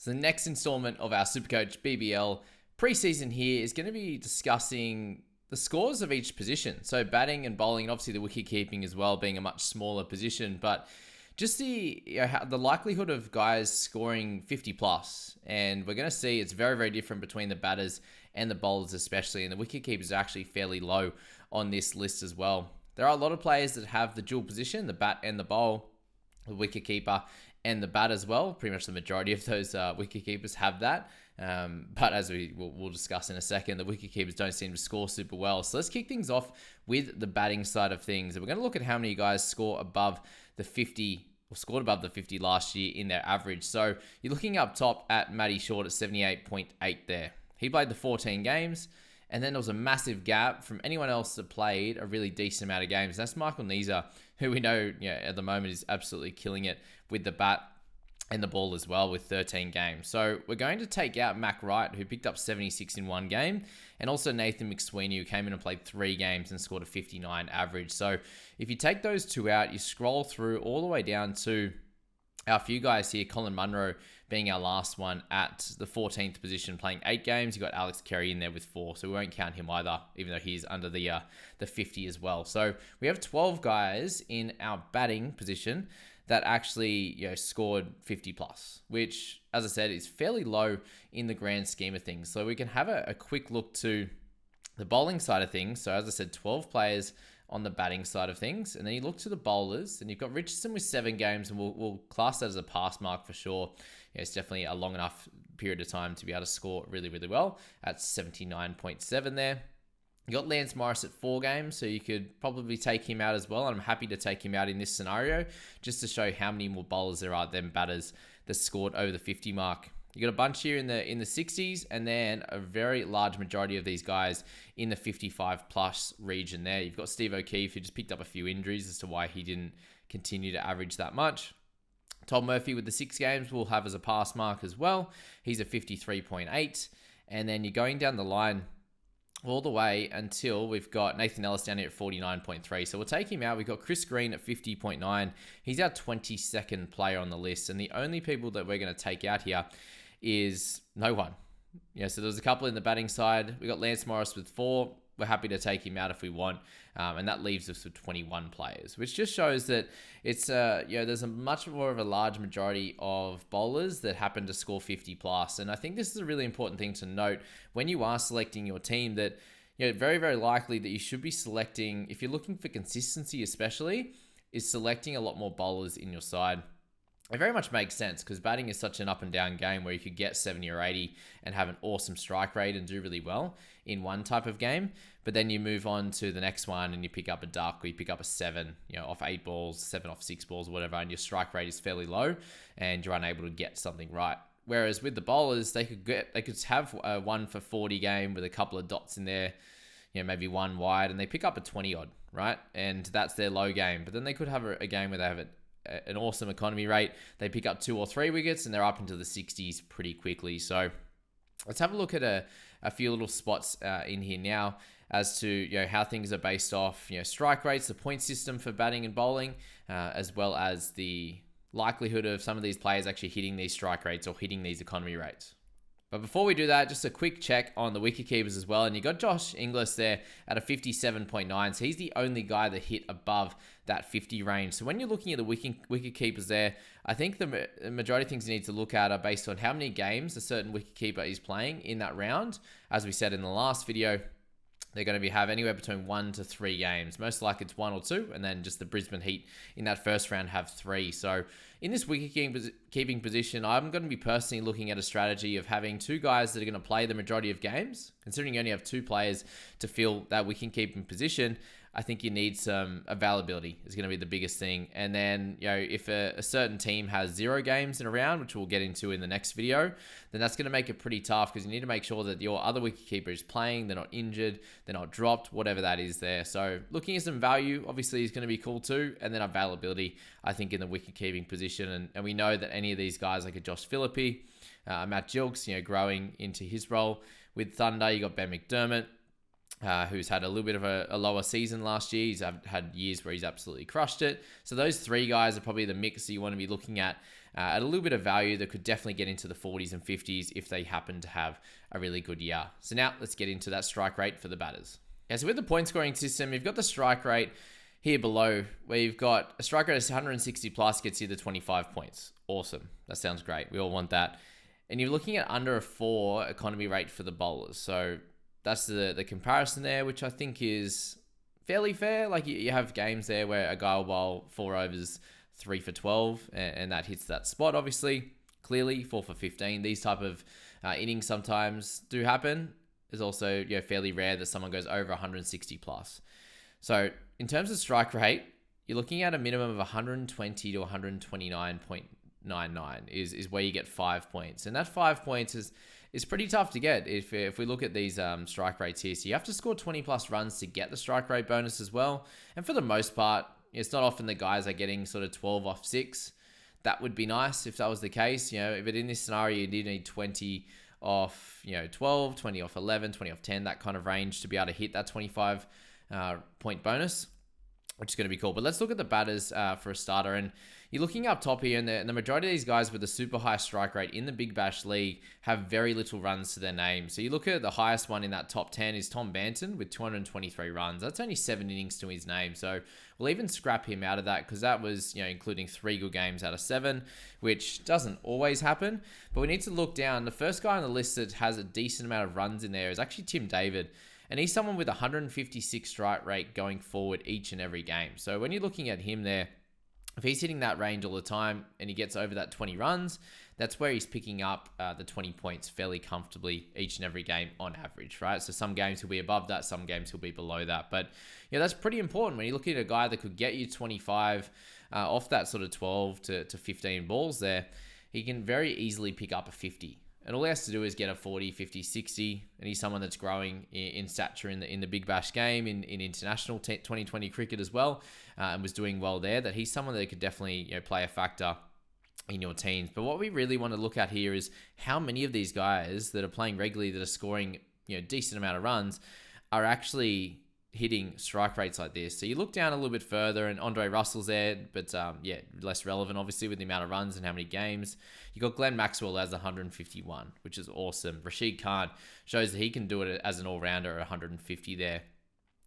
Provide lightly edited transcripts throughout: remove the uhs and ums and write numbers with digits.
So the next installment of our SuperCoach BBL preseason here is going to be discussing the scores of each position. So batting and bowling, and obviously the wicket keeping as well, being a much smaller position, but just the the likelihood of guys scoring 50 plus. And we're going to see it's very, very different between the batters and the bowlers especially. And the wicket keepers are actually fairly low on this list as well. There are a lot of players that have the dual position, the bat and the bowl, the wicket keeper and the bat as well. Pretty much the majority of those wicket keepers have that. But as we'll discuss in a second, the wicket keepers don't seem to score super well. So let's kick things off with the batting side of things. And we're going to look at how many guys score above the 50 or scored above the 50 last year in their average. So you're looking up top at Matty Short at 78.8 there. He played the 14 games. And then there was a massive gap from anyone else that played a really decent amount of games. That's Michael Neser, who we know at the moment is absolutely killing it with the bat and the ball as well with 13 games. So we're going to take out Mac Wright, who picked up 76 in one game, and also Nathan McSweeney, who came in and played 3 games and scored a 59 average. So if you take those two out, you scroll through all the way down to our few guys here, Colin Munro being our last one at the 14th position, playing 8 games. You got Alex Carey in there with 4, so we won't count him either, even though he's under the 50 as well. So we have 12 guys in our batting position that actually scored 50 plus, which, as I said, is fairly low in the grand scheme of things. So we can have a quick look to the bowling side of things. So as I said, 12 players on the batting side of things. And then you look to the bowlers, and you've got Richardson with 7 games, and we'll class that as a pass mark for sure. It's definitely a long enough period of time to be able to score really, really well at 79.7 there. You got Lance Morris at 4 games, so you could probably take him out as well. And I'm happy to take him out in this scenario just to show how many more bowlers there are than batters that scored over the 50 mark. You got a bunch here in the 60s, and then a very large majority of these guys in the 55 plus region there. You've got Steve O'Keefe, who just picked up a few injuries as to why he didn't continue to average that much. Tom Murphy with the 6 games we'll have as a pass mark as well. He's a 53.8. And then you're going down the line all the way until we've got Nathan Ellis down here at 49.3. So we'll take him out. We've got Chris Green at 50.9. He's our 22nd player on the list. And the only people that we're going to take out here is no one. So there's a couple in the batting side. We got Lance Morris with 4. We're happy to take him out if we want. And that leaves us with 21 players, which just shows that it's there's a much more of a large majority of bowlers that happen to score 50 plus. And I think this is a really important thing to note when you are selecting your team, that very, very likely that you should be selecting, if you're looking for consistency especially, is selecting a lot more bowlers in your side. It very much makes sense because batting is such an up and down game where you could get 70 or 80 and have an awesome strike rate and do really well in one type of game. But then you move on to the next one and you pick up a duck, or you pick up a 7, off 8 balls, 7 off 6 balls, or whatever, and your strike rate is fairly low and you're unable to get something right. Whereas with the bowlers, they could have a 1 for 40 game with a couple of dots in there, maybe 1 wide, and they pick up a 20 odd, right? And that's their low game. But then they could have a game where they have an awesome economy rate. They pick up 2 or 3 wickets and they're up into the 60s pretty quickly. So let's have a look at a few little spots in here now as to how things are based off strike rates, the point system for batting and bowling, as well as the likelihood of some of these players actually hitting these strike rates or hitting these economy rates. But before we do that, just a quick check on the wicket keepers as well. And you got Josh Inglis there at a 57.9. So he's the only guy that hit above that 50 range. So when you're looking at the wicket keepers there, I think the majority of things you need to look at are based on how many games a certain wicket keeper is playing in that round. As we said in the last video, they're going to have anywhere between 1 to 3 games. Most likely it's 1 or 2, and then just the Brisbane Heat in that first round have 3. So in this wicket-keeping position, I'm going to be personally looking at a strategy of having 2 guys that are going to play the majority of games. Considering you only have 2 players to fill that wicket-keeping position, I think you need some availability is going to be the biggest thing. And then, if a certain team has 0 games in a round, which we'll get into in the next video, then that's going to make it pretty tough because you need to make sure that your other wicketkeeper is playing, they're not injured, they're not dropped, whatever that is there. So looking at some value, obviously, is going to be cool too. And then availability, I think, in the wicket-keeping position. And we know that any of these guys, like a Josh Philippe, Matt Gilks, growing into his role. With Thunder, you got Ben McDermott, who's had a little bit of a lower season last year. He's had years where he's absolutely crushed it. So those 3 guys are probably the mix that you want to be looking at at a little bit of value that could definitely get into the 40s and 50s if they happen to have a really good year. So now let's get into that strike rate for the batters. Yeah, so with the point scoring system, you've got the strike rate here below, where you've got a strike rate of 160 plus gets you the 25 points. Awesome. That sounds great. We all want that. And you're looking at under a 4 economy rate for the bowlers. So that's the comparison there, which I think is fairly fair. Like you have games there where a guy will bowl 4 overs, 3 for 12, and that hits that spot, obviously. Clearly, 4 for 15. These type of innings sometimes do happen. It's also fairly rare that someone goes over 160 plus. So in terms of strike rate, you're looking at a minimum of 120 to 129.99 is where you get 5 points. And that 5 points is pretty tough to get if we look at these strike rates here. So you have to score 20 plus runs to get the strike rate bonus as well. And for the most part, it's not often the guys are getting sort of 12 off 6. That would be nice if that was the case. But in this scenario, you do need 20 off 12, 20 off 11, 20 off 10, that kind of range to be able to hit that 25 point bonus, which is going to be cool. But let's look at the batters for a starter. And you're looking up top here, and the majority of these guys with a super high strike rate in the Big Bash League have very little runs to their name. So you look at the highest one in that top 10 is Tom Banton with 223 runs. That's only 7 innings to his name. So we'll even scrap him out of that because that was, including 3 good games out of 7, which doesn't always happen. But we need to look down. The first guy on the list that has a decent amount of runs in there is actually Tim David. And he's someone with 156 strike rate going forward each and every game. So when you're looking at him there, if he's hitting that range all the time and he gets over that 20 runs, that's where he's picking up the 20 points fairly comfortably each and every game on average, right? So some games he'll be above that, some games he'll be below that. But that's pretty important when you're looking at a guy that could get you 25 off that sort of 12 to 15 balls there. He can very easily pick up a 50. And all he has to do is get a 40, 50, 60, and he's someone that's growing in stature in the Big Bash game, in international 2020 cricket as well, and was doing well there, that he's someone that could definitely play a factor in your teams. But what we really want to look at here is how many of these guys that are playing regularly, that are scoring decent amount of runs, are actually hitting strike rates like this. So you look down a little bit further, and Andre Russell's there, but less relevant obviously with the amount of runs and how many games. You got Glenn Maxwell as 151, which is awesome. Rashid Khan shows that he can do it as an all-rounder at 150 there.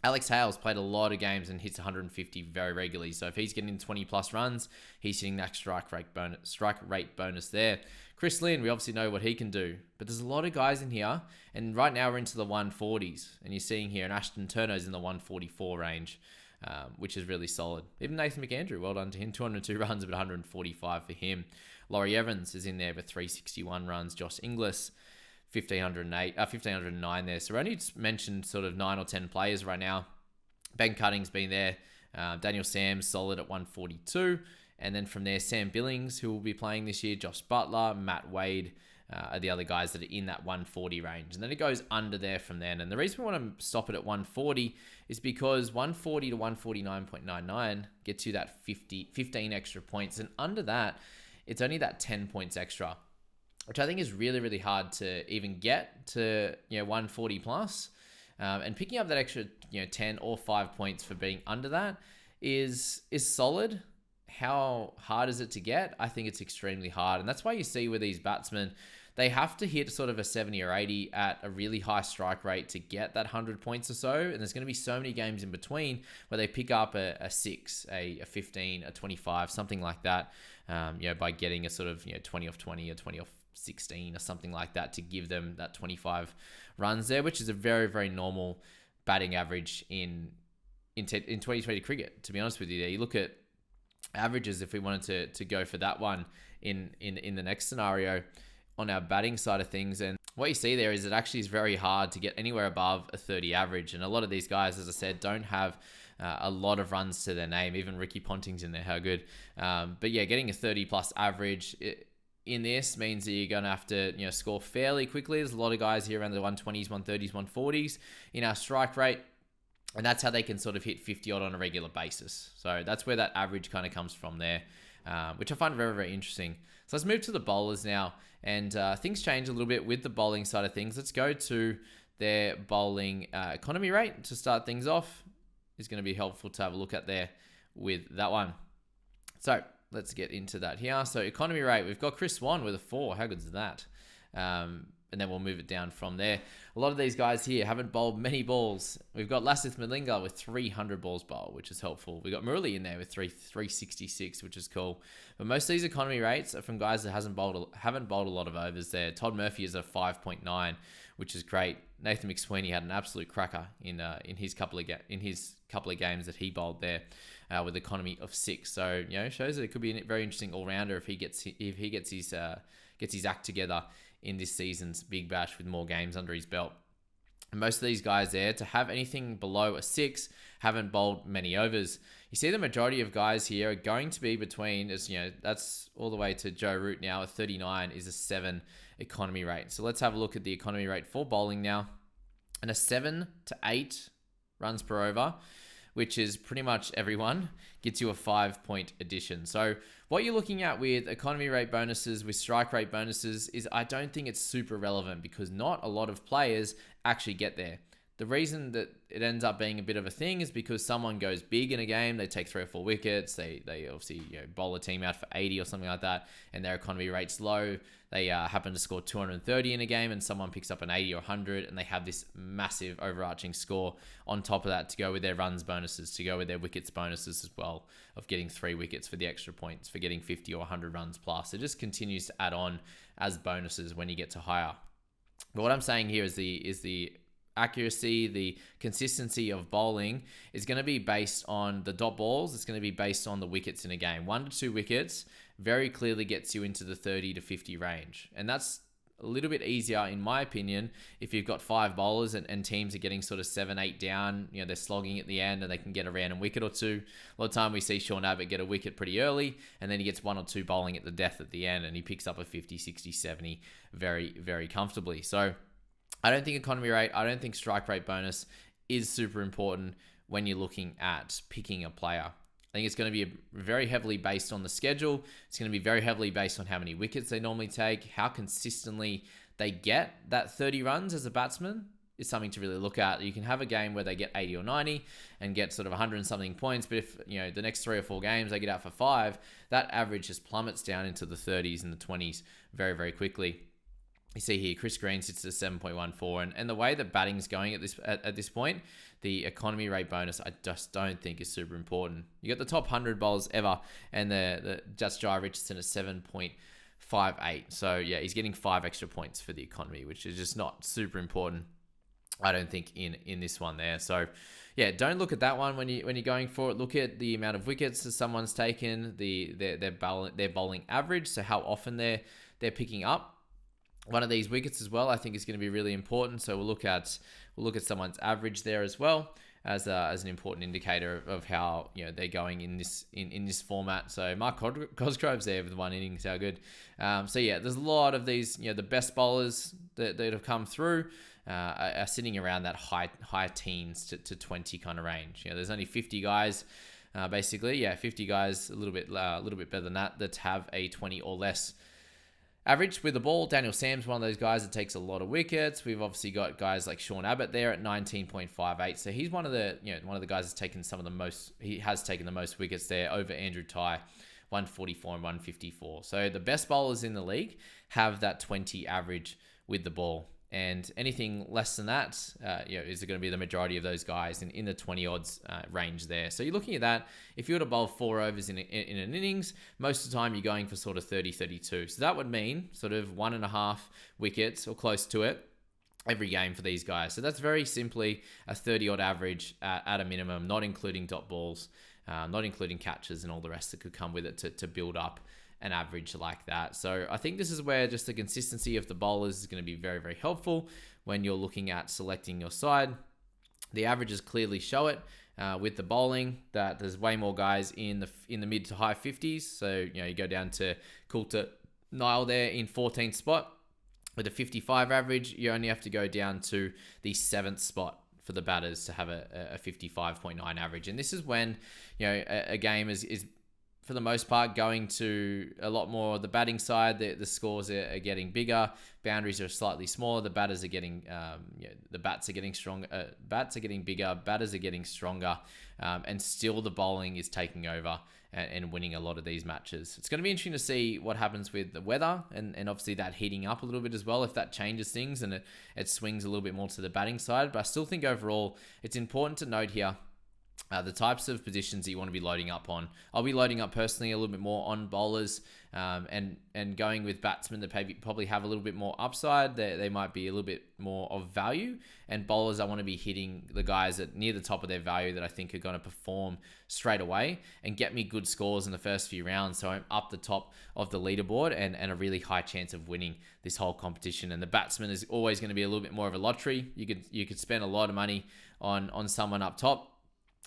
Alex Hales played a lot of games and hits 150 very regularly. So if he's getting 20 plus runs, he's hitting that strike rate bonus there. Chris Lynn, we obviously know what he can do, but there's a lot of guys in here, and right now we're into the 140s, and you're seeing here, and Ashton Turner's in the 144 range, which is really solid. Even Nathan McAndrew, well done to him, 202 runs, but 145 for him. Laurie Evans is in there with 361 runs. Josh Inglis, 1,509 there. So we only mentioned sort of 9 or 10 players right now. Ben Cutting's been there. Daniel Sam's solid at 142. And then from there, Sam Billings, who will be playing this year, Josh Butler, Matt Wade are the other guys that are in that 140 range. And then it goes under there from then. And the reason we want to stop it at 140 is because 140 to 149.99 gets you that 15 extra points. And under that, it's only that 10 points extra, which I think is really, really hard to even get to 140 plus. And picking up that extra 10 or 5 points for being under that is solid. How hard is it to get? I think it's extremely hard. And that's why you see with these batsmen, they have to hit sort of a 70 or 80 at a really high strike rate to get that 100 points or so. And there's going to be so many games in between where they pick up a 6, a 15, a 25, something like that, by getting a sort of 20 off 20 or 20 off 16 or something like that to give them that 25 runs there, which is a very, very normal batting average in 2020 cricket, to be honest with you. There, you look at averages, if we wanted to go for that one in the next scenario on our batting side of things, and what you see there is it actually is very hard to get anywhere above a 30 average, and a lot of these guys, as I said, don't have a lot of runs to their name. Even Ricky Ponting's in there, how good. But yeah, getting a 30 plus average in this means that you're going to have to score fairly quickly. There's a lot of guys here around the 120s, 130s, 140s in our strike rate. And that's how they can sort of hit 50 odd on a regular basis. So that's where that average kind of comes from there, which I find very, very interesting. So let's move to the bowlers now. And things change a little bit with the bowling side of things. Let's go to their bowling economy rate to start things off. Is going to be helpful to have a look at there with that one. So let's get into that here. So economy rate, we've got Chris Swan with a 4. How good is that? And then we'll move it down from there. A lot of these guys here haven't bowled many balls. We've got Lasith Malinga with 300 balls bowled, which is helpful. We've got Murali in there with 366, which is cool. But most of these economy rates are from guys that haven't bowled a lot of overs there. Todd Murphy is a 5.9, which is great. Nathan McSweeney had an absolute cracker in his couple of games that he bowled there with economy of 6. So shows that it could be a very interesting all rounder if he gets his act together in this season's Big Bash with more games under his belt. And most of these guys there, to have anything below a 6, haven't bowled many overs. You see the majority of guys here are going to be between, that's all the way to Joe Root now, a 39 is a 7 economy rate. So let's have a look at the economy rate for bowling now. And a 7 to 8 runs per over, which is pretty much everyone, gets you a 5-point addition. So what you're looking at with economy rate bonuses, with strike rate bonuses, is I don't think it's super relevant because not a lot of players actually get there. The reason that it ends up being a bit of a thing is because someone goes big in a game, they take 3 or 4 wickets, they obviously bowl a team out for 80 or something like that, and their economy rate's low. They happen to score 230 in a game, and someone picks up an 80 or 100, and they have this massive overarching score on top of that to go with their runs bonuses, to go with their wickets bonuses as well, of getting 3 wickets for the extra points, for getting 50 or 100 runs plus. It just continues to add on as bonuses when you get to higher. But what I'm saying here is the accuracy, the consistency of bowling is going to be based on the dot balls. It's going to be based on the wickets in a game. 1 to 2 wickets very clearly gets you into the 30 to 50 range. And that's a little bit easier, in my opinion, if you've got 5 bowlers and teams are getting sort of 7, 8 down, they're slogging at the end and they can get a random wicket or 2. A lot of time we see Sean Abbott get a wicket pretty early and then he gets 1 or 2 bowling at the death at the end and he picks up a 50, 60, 70 very, very comfortably. So I don't think economy rate, I don't think strike rate bonus is super important when you're looking at picking a player. I think it's going to be very heavily based on the schedule. It's going to be very heavily based on how many wickets they normally take, how consistently they get that 30 runs as a batsman is something to really look at. You can have a game where they get 80 or 90 and get sort of 100 and something points, but if the next 3 or 4 games they get out for 5, that average just plummets down into the 30s and the 20s very, very quickly. You see here, Chris Green sits at 7.14, and the way that batting's going at this point, the economy rate bonus, I just don't think is super important. You got the top 100 bowlers ever, and the Just Jai Richardson at 7.58. So yeah, he's getting 5 extra points for the economy, which is just not super important, I don't think, in this one there. So yeah, don't look at that one when you're going for it. Look at the amount of wickets that someone's taken, their bowling average, so how often they're picking up one of these wickets as well. I think is going to be really important. So we'll look at someone's average there as well as an important indicator of how they're going in this format. So Mark Cosgrove's there with 1 innings. How good. So yeah, there's a lot of these. The best bowlers that have come through are sitting around that high teens to 20 kind of range. There's only 50 guys. Basically, 50 guys, a little bit better than that have a 20 or less average with the ball. Daniel Sam's one of those guys that takes a lot of wickets. We've obviously got guys like Sean Abbott there at 19.58. So he's one of the guys that's taken he has taken the most wickets there over Andrew Tye, 144 and 154. So the best bowlers in the league have that 20 average with the ball. And anything less than that, is going to be the majority of those guys in the 20 odds range there. So you're looking at that. If you were to bowl 4 overs in an innings, most of the time you're going for sort of 30, 32. So that would mean sort of 1.5 wickets or close to it every game for these guys. So that's very simply a 30 odd average at a minimum, not including dot balls, not including catches and all the rest that could come with it to build up an average like that. So I think this is where just the consistency of the bowlers is going to be very, very helpful when you're looking at selecting your side. The averages clearly show it with the bowling that there's way more guys in the mid to high 50s. So you go down to Coulter Nile there in 14th spot with a 55 average. You only have to go down to the 7th spot for the batters to have a 55.9 average. And this is when a game is for the most part, going to a lot more the batting side. The scores are getting bigger. Boundaries are slightly smaller. The batters are getting, the bats are getting stronger. Bats are getting bigger. Batters are getting stronger. And still the bowling is taking over and winning a lot of these matches. It's going to be interesting to see what happens with the weather and obviously that heating up a little bit as well, if that changes things and it swings a little bit more to the batting side. But I still think overall it's important to note here the types of positions that you want to be loading up on. I'll be loading up personally a little bit more on bowlers and going with batsmen that probably have a little bit more upside. They might be a little bit more of value. And bowlers, I want to be hitting the guys at near the top of their value that I think are going to perform straight away and get me good scores in the first few rounds. So I'm up the top of the leaderboard and a really high chance of winning this whole competition. And the batsman is always going to be a little bit more of a lottery. You could spend a lot of money on someone up top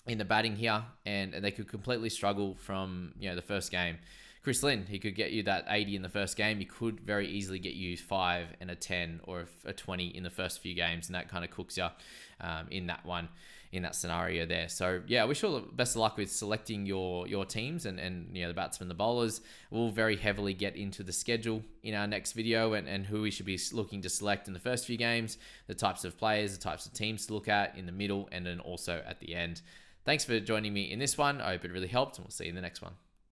in the batting here, and they could completely struggle from the first game. Chris Lynn, he could get you that 80 in the first game. He could very easily get you 5 and a 10 or a 20 in the first few games, and that kind of cooks you in that scenario there. So yeah, I wish you all the best of luck with selecting your teams and the batsmen, the bowlers. We'll very heavily get into the schedule in our next video and who we should be looking to select in the first few games, the types of players, the types of teams to look at in the middle, and then also at the end. Thanks for joining me in this one. I hope it really helped, and we'll see you in the next one.